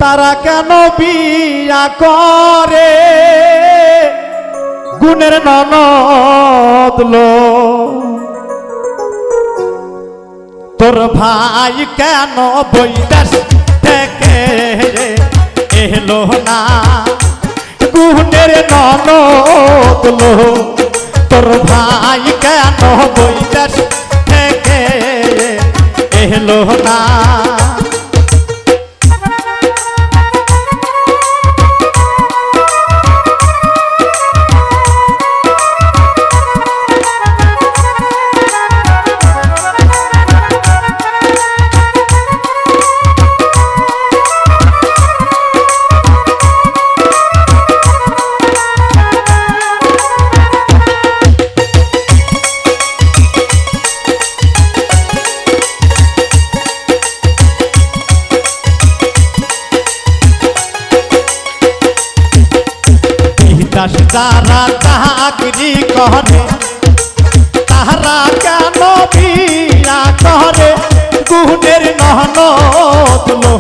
তারা কেন বিয়া করে গুণের ননদ লো তোর ভাই কেন বৈদেশ থেকে এলো না গুণের ননদ লো তোর ভাই কেন বৈদেশ থেকে এলো না যারা চাকরি করে তারা কেন বিয়া করে গুণের ননদ লো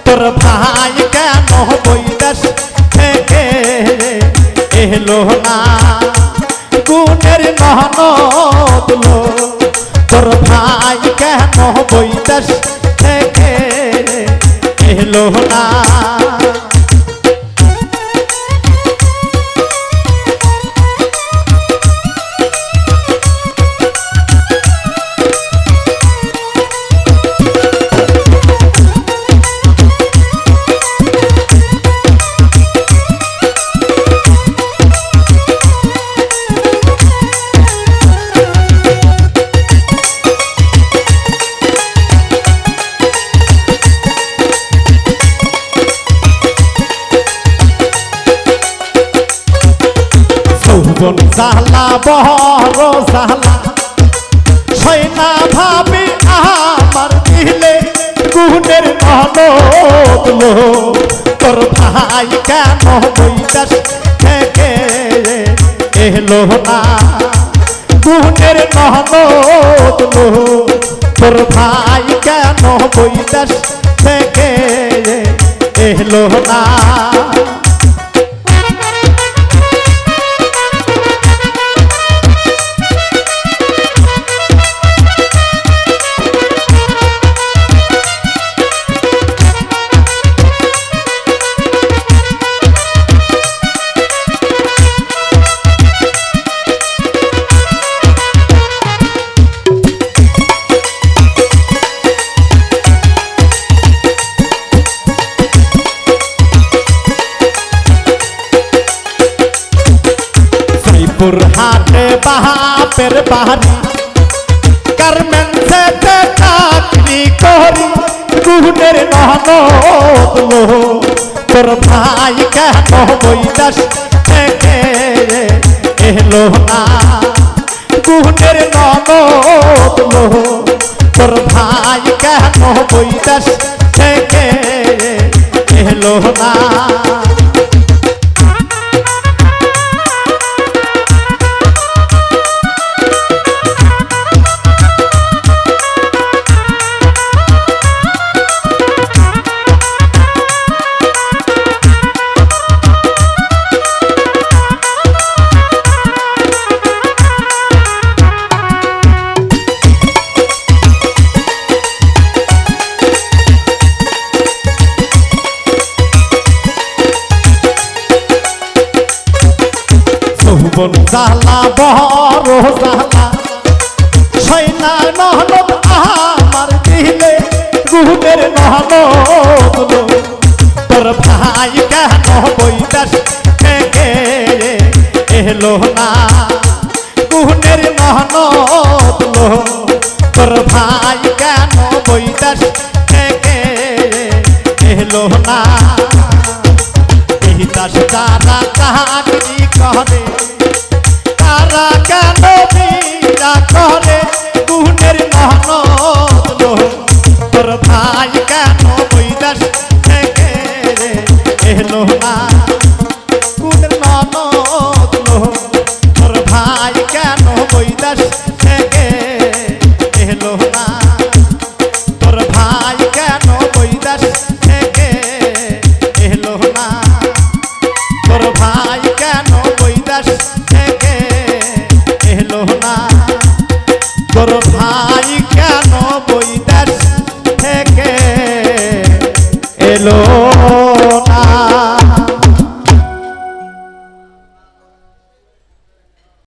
তোর ভাই কেন বৈদেশ থেকে এলো না গুণের ননদ লো তোর ভাই কেন বৈদেশ থেকে এলো না সালা বড় সালা সৈনা ভাবি আমার দিলে গুণের ননদ লো তোর ভাই কেন বৈদেশ থেকে এলো না গুণের ননদ লো তোর ভাই কেন বৈদেশ থেকে এলো না হাটে বাপের বাড়ি গার্মেন্টসে চাকরি করি গুণের ননদ লো তোর ভাই কেন বৈদেশ থেকে এলো না গুণের ননদ লো তোর ভাই কেন বৈদেশ থেকে এলো না যৌবন জ্বালা বড় জ্বালা সৈনা ননদ আমার দিলে গুণের ননদ লো তোর ভাই কেন বৈদেশ থেকে এলো না গুণের ননদ লো তোর ভাই কেন বৈদেশ থেকে এলো না এই দাস যারা চাকরি করে